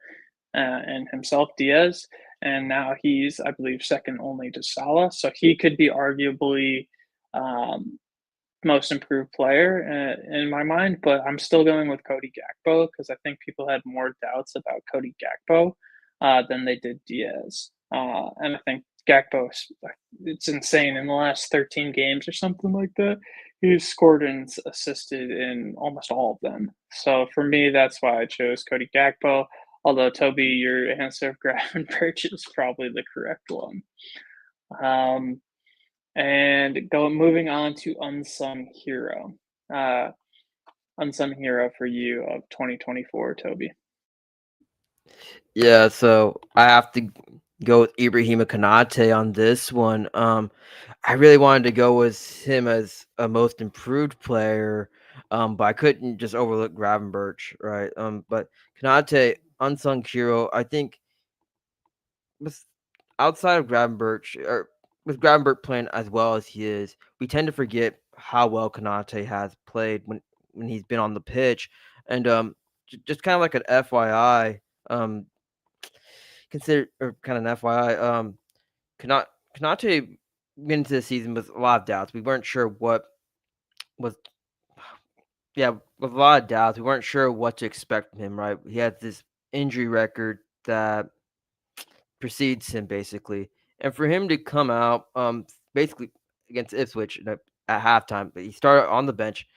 and himself, Diaz. And now he's, I believe, second only to Salah. So he could be arguably um, most improved player in my mind. But I'm still going with Cody Gakpo because I think people had more doubts about Cody Gakpo than they did Diaz. And I think Gakpo, it's insane. In the last 13 games or something like that, he's scored and assisted in almost all of them. So for me, that's why I chose Cody Gakpo. Although Toby, your answer of Gravenberch is probably the correct one. Um, and moving on to unsung hero. Uh, unsung hero for you of 2024, Toby. Yeah, so I have to go with Ibrahima Konate on this one. I really wanted to go with him as a most improved player, but I couldn't just overlook Gravenberch, right? But Konate, unsung hero, I think with outside of Gravenberch, or with Gravenberch playing as well as he is, we tend to forget how well Konate has played when he's been on the pitch, and just kind of like an FYI, um, consider or kind of an FYI, Konate Konate went into the season with a lot of doubts. We weren't sure what was, yeah, with a lot of doubts. We weren't sure what to expect from him. Right, he had this injury record that precedes him basically, and for him to come out, basically against Ipswich at halftime, but he started on the bench,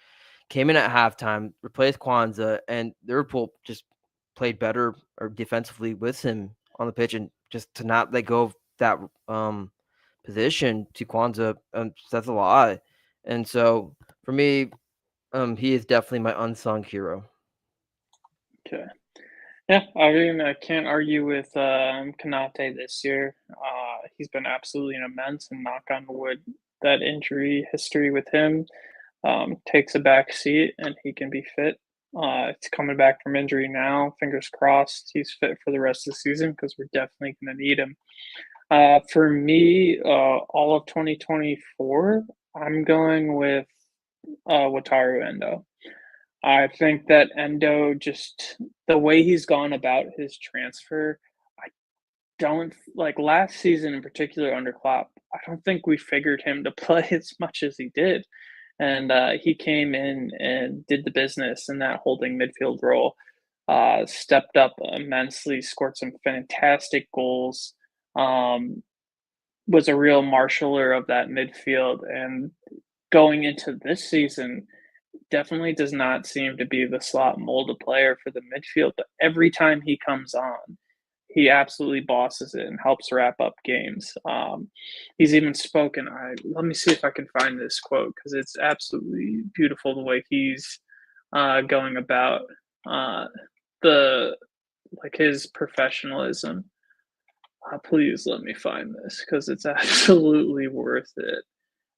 came in at halftime, replaced Kwanzaa, and Liverpool just played better or defensively with him on the pitch, and just to not let go of that position to Kwanzaa says a lot. And so for me, he is definitely my unsung hero. Okay. Yeah, I mean, I can't argue with Kanate this year. He's been absolutely immense, and knock on wood, that injury history with him takes a back seat and he can be fit. It's coming back from injury now. Fingers crossed he's fit for the rest of the season because we're definitely going to need him. For me, all of 2024, I'm going with Wataru Endo. I think that Endo just the way he's gone about his transfer, I don't like last season in particular under Klopp. I don't think we figured him to play as much as he did. And he came in and did the business in that holding midfield role, stepped up immensely, scored some fantastic goals, um, was a real marshaller of that midfield. And going into this season, definitely does not seem to be the slot molded player for the midfield, but every time he comes on, he absolutely bosses it and helps wrap up games. He's even spoken. Let me see if I can find this quote because it's absolutely beautiful the way he's going about uh, the his professionalism. Please let me find this because it's absolutely worth it.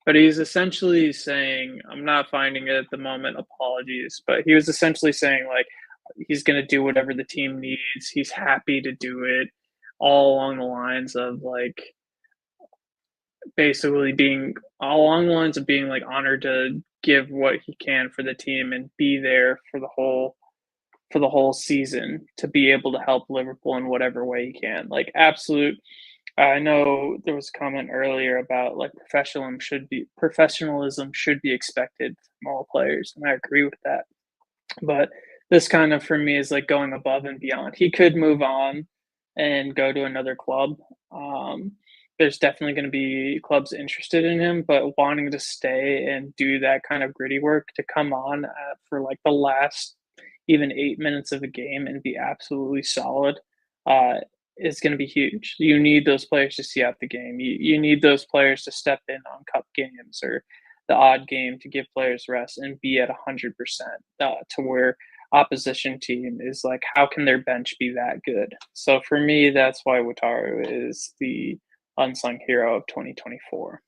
But he's essentially saying, I'm not finding it at the moment, apologies, but he was essentially saying, like, he's going to do whatever the team needs. He's happy to do it, all along the lines of, like, basically being all along the lines of being, like, honored to give what he can for the team and be there for the whole season to be able to help Liverpool in whatever way he can. Like, absolute. I know there was a comment earlier about like professionalism should be expected from all players, and I agree with that. But this kind of for me is like going above and beyond. He could move on and go to another club. Um, there's definitely going to be clubs interested in him, but wanting to stay and do that kind of gritty work to come on for like the last even 8 minutes of a game and be absolutely solid uh, is going to be huge. You need those players to see out the game. You need those players to step in on cup games or the odd game to give players rest and be at 100% to where opposition team is like, how can their bench be that good? So for me, that's why Wataru is the unsung hero of 2024.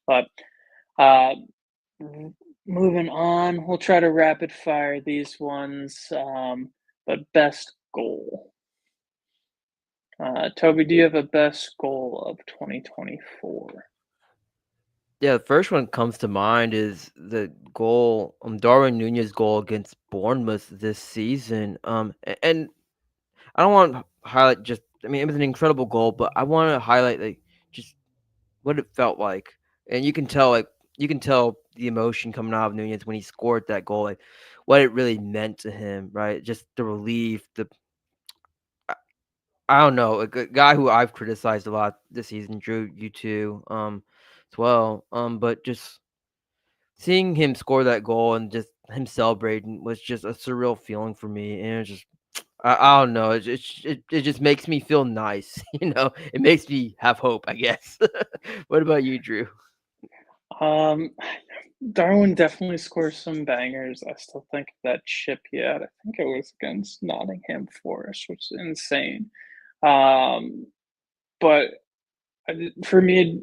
But uh, moving on, we'll try to rapid fire these ones. But best goal. Toby, do you have a best goal of 2024? Yeah, the first one comes to mind is the goal, Darwin Nunez goal against Bournemouth this season. And I don't want to highlight just. I mean, it was an incredible goal, but I want to highlight like just what it felt like, and you can tell the emotion coming out of Nunez when he scored that goal, like what it really meant to him, right? Just the relief, the I don't know, a guy who I've criticized a lot this season, Drew, you too, as well. But just seeing him score that goal and just him celebrating was just a surreal feeling for me, and it just I don't know, it just makes me feel nice, you know. It makes me have hope, I guess. What about you, Drew? Um, Darwin definitely scores some bangers. I still think of that chip he had. I think it was against Nottingham Forest, which is insane. Um, but for me,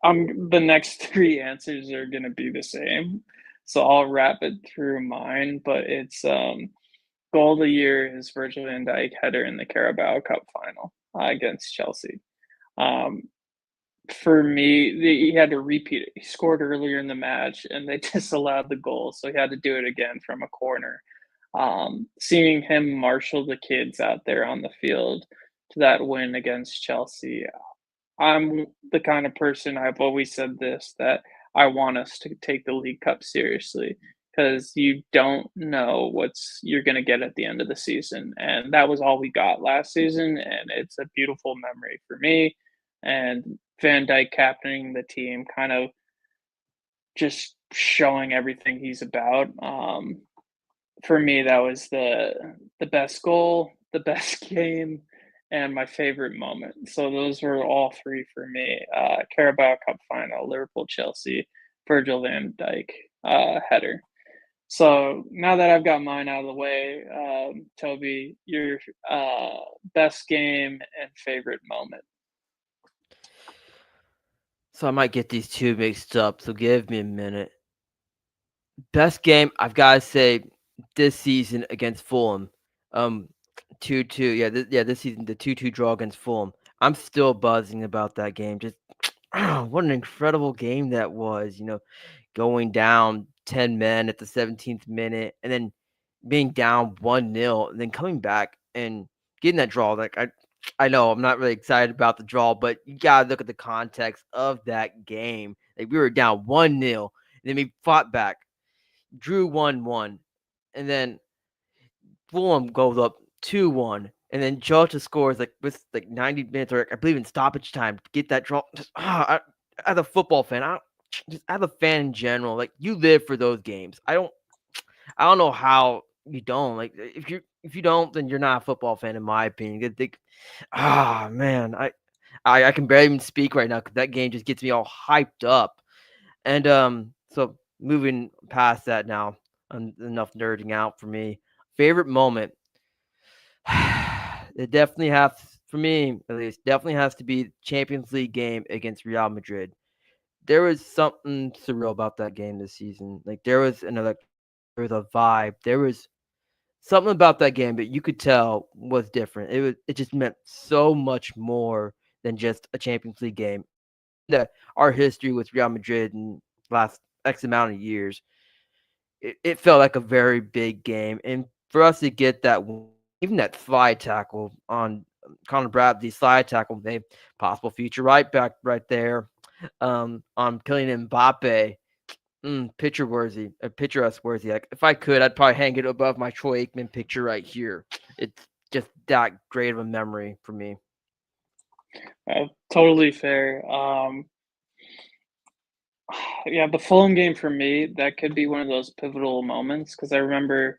the next three answers are going to be the same. So I'll wrap it through mine, but it's goal of the year is Virgil van Dijk header in the Carabao Cup final against Chelsea. Um, for me, he had to repeat it. He scored earlier in the match, and they disallowed the goal, so he had to do it again from a corner. Seeing him marshal the kids out there on the field to that win against Chelsea, I'm the kind of person, I've always said this, that I want us to take the League Cup seriously because you don't know what's you're going to get at the end of the season. And that was all we got last season. And it's a beautiful memory for me. And Van Dijk captaining the team, kind of just showing everything he's about. For me, that was the best goal, the best game, and my favorite moment. So those were all three for me. Carabao Cup final, Liverpool Chelsea, Virgil van Dijk header. So now that I've got mine out of the way, Toby, your best game and favorite moment. So I might get these two mixed up, so give me a minute. Best game, I've gotta say, this season against Fulham. 2-2. Yeah, this season, the 2-2 draw against Fulham. I'm still buzzing about that game. Just what an incredible game that was, going down 10 men at the 17th minute and then being down 1-0 and then coming back and getting that draw. Like I know I'm not really excited about the draw, but you gotta look at the context of that game. Like we were down 1-0, and then we fought back, drew 1-1, and then Fulham goes up 2-1, and then Jota scores like with like 90 minutes, or I believe in stoppage time, to get that draw. Just, as a football fan, just as a fan in general, like you live for those games. I don't know how you don't. Like if you don't, then you're not a football fan, in my opinion. Man, I can barely even speak right now because that game just gets me all hyped up. And so moving past that now, enough nerding out for me. Favorite moment. It definitely has, for me at least, definitely has to be Champions League game against Real Madrid. There was something surreal about that game this season. Like there was a vibe. There was something about that game that you could tell was different. It just meant so much more than just a Champions League game. That our history with Real Madrid in last X amount of years, it felt like a very big game. And for us to get that, even that slide tackle on Connor Bradley's slide tackle, made possible future right back right there, on Kylian Mbappe. Picturesque worthy. Like if I could, I'd probably hang it above my Troy Aikman picture right here. It's just that great of a memory for me. Totally fair. Yeah, the Fulham game for me, that could be one of those pivotal moments because I remember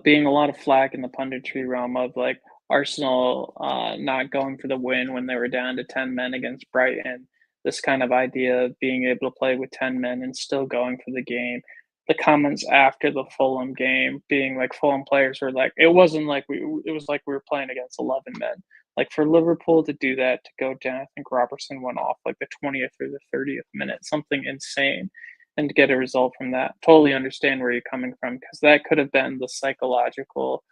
being a lot of flack in the punditry realm of like Arsenal not going for the win when they were down to 10 men against Brighton. This kind of idea of being able to play with 10 men and still going for the game. The comments after the Fulham game being like Fulham players were like, it wasn't like it was like we were playing against 11 men. Like for Liverpool to do that, to go down, I think Robertson went off like the 20th or the 30th minute, something insane, and to get a result from that. Totally understand where you're coming from because that could have been the psychological,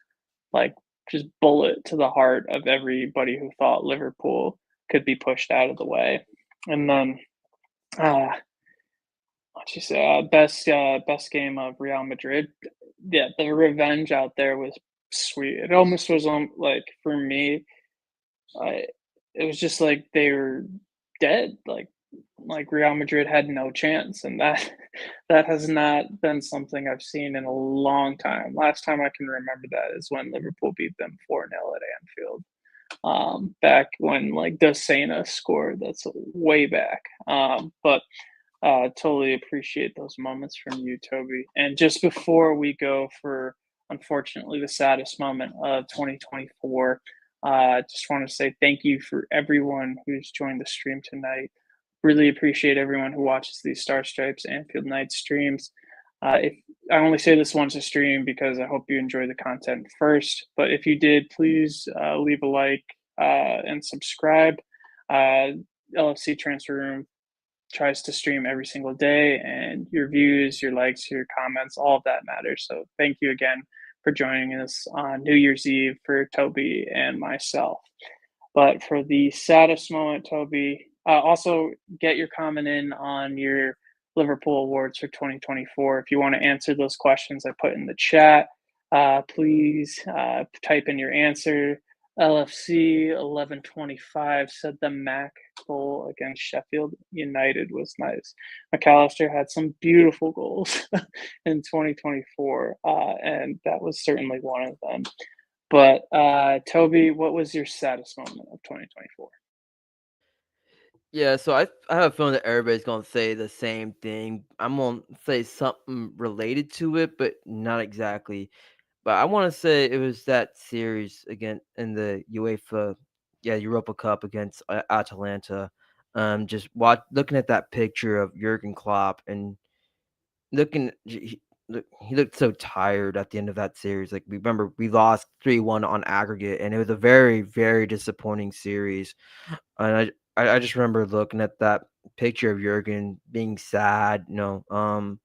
like, just bullet to the heart of everybody who thought Liverpool could be pushed out of the way. And then, uh, what you say, best game of Real Madrid. Yeah, the revenge out there was sweet. It almost was like for me, I it was just like they were dead. Like Real Madrid had no chance, and that that has not been something I've seen in a long time. Last time I can remember that is when Liverpool beat them 4-0 at Anfield. Back when like 𝗢𝗙𝗜𝗓 scored, that's way back. But totally appreciate those moments from you, Toby. And just before we go for, unfortunately, the saddest moment of 2024, just want to say thank you for everyone who's joined the stream tonight. Really appreciate everyone who watches these Star Stripes Anfield Night streams. If I only say this once a stream because I hope you enjoy the content first, but if you did, please leave a like and subscribe. LFC Transfer Room tries to stream every single day, and your views, your likes, your comments, all of that matters. So thank you again for joining us on New Year's Eve for Toby and myself. But for the saddest moment, Toby, also get your comment in on your Liverpool awards for 2024. If you want to answer those questions I put in the chat, please type in your answer. LFC 1125 said the Mac goal against Sheffield United was nice. McAllister had some beautiful goals in 2024, and that was certainly one of them. But Toby, what was your saddest moment of 2024? Yeah, so I have a feeling that everybody's gonna say the same thing. I'm gonna say something related to it, but not exactly. But I want to say it was that series again in the Europa Cup against Atalanta. Just looking at that picture of Jurgen Klopp and looking, he looked so tired at the end of that series. Like remember we lost 3-1 on aggregate, and it was a very very disappointing series. And I just remember looking at that picture of Jurgen being sad. I'm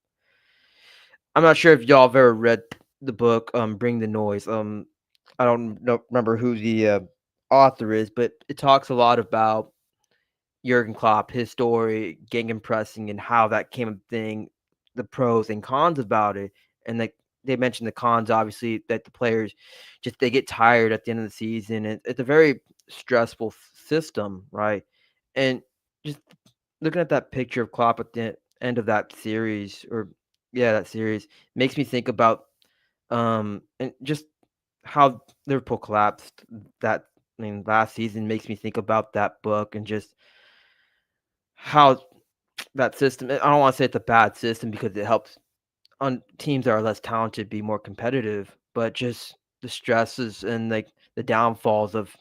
not sure if y'all have ever read the book Bring the Noise. I don't remember who the author is, but it talks a lot about Jurgen Klopp, his story, gegenpressing, and how that came a thing, the pros and cons about it. And like they mentioned the cons, obviously, that the players just they get tired at the end of the season. It's a very stressful system, right? And just looking at that picture of Klopp at the end of that series, or yeah, that series makes me think about and just how Liverpool collapsed that last season makes me think about that book and just how that system. I don't want to say it's a bad system because it helps on teams that are less talented be more competitive, but just the stresses and like the downfalls of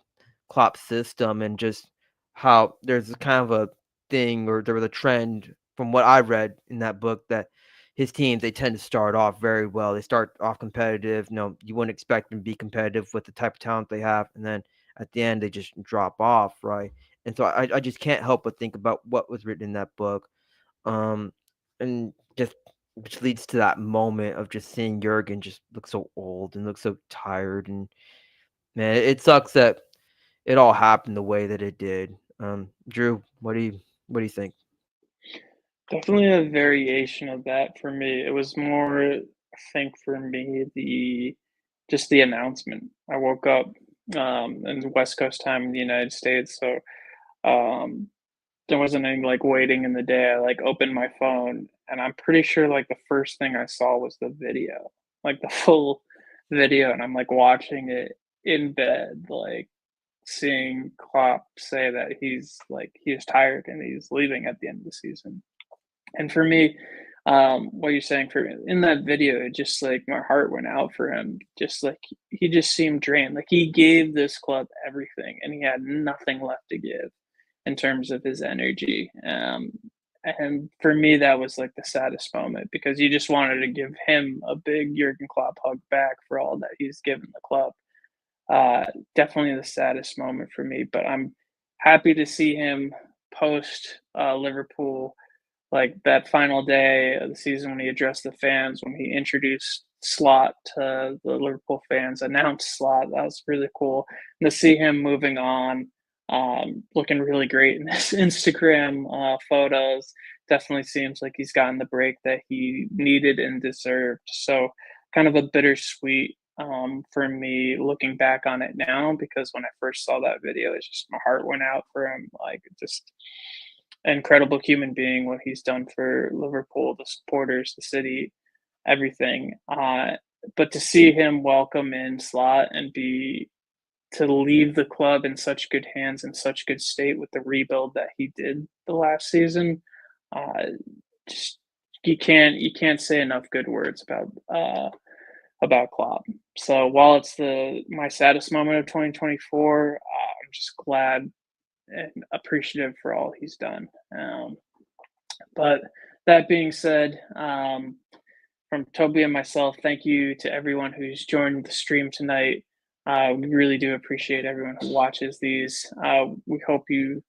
Klopp's system and just how there's a kind of a thing, or there was a trend from what I read in that book, that his teams, they tend to start off very well. They start off competitive. You wouldn't expect them to be competitive with the type of talent they have, and then at the end they just drop off, right? And so I just can't help but think about what was written in that book, um, and just which leads to that moment of just seeing Jurgen just look so old and look so tired, and man, it sucks that it all happened the way that it did. Drew, what do you think? Definitely a variation of that for me. It was more, I think, for me, the announcement. I woke up in West Coast time in the United States, so um, there wasn't any like waiting in the day. I like opened my phone, and I'm pretty sure like the first thing I saw was the video, like the full video, and I'm like watching it in bed, like seeing Klopp say that he's tired and he's leaving at the end of the season. And for me, what you're saying for in that video, it just like my heart went out for him. Just like he just seemed drained. Like he gave this club everything, and he had nothing left to give in terms of his energy. And for me, that was like the saddest moment because you just wanted to give him a big Jurgen Klopp hug back for all that he's given the club. Definitely the saddest moment for me, but I'm happy to see him post Liverpool, like that final day of the season when he addressed the fans, when he introduced Slot to the Liverpool fans, announced Slot. That was really cool. And to see him moving on, looking really great in his Instagram photos, definitely seems like he's gotten the break that he needed and deserved. So, kind of a bittersweet for me looking back on it now, because when I first saw that video, it's just my heart went out for him. Like, just incredible human being, what he's done for Liverpool, the supporters, the city, everything. But to see him welcome in Slot and be to leave the club in such good hands, in such good state with the rebuild that he did the last season, uh, just you can't say enough good words about Klopp. So while it's the my saddest moment of 2024, I'm just glad and appreciative for all he's done. But that being said, from Toby and myself, thank you to everyone who's joined the stream tonight. We really do appreciate everyone who watches these. We hope you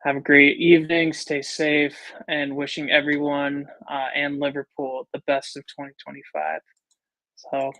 have a great evening, stay safe, and wishing everyone and Liverpool the best of 2025. So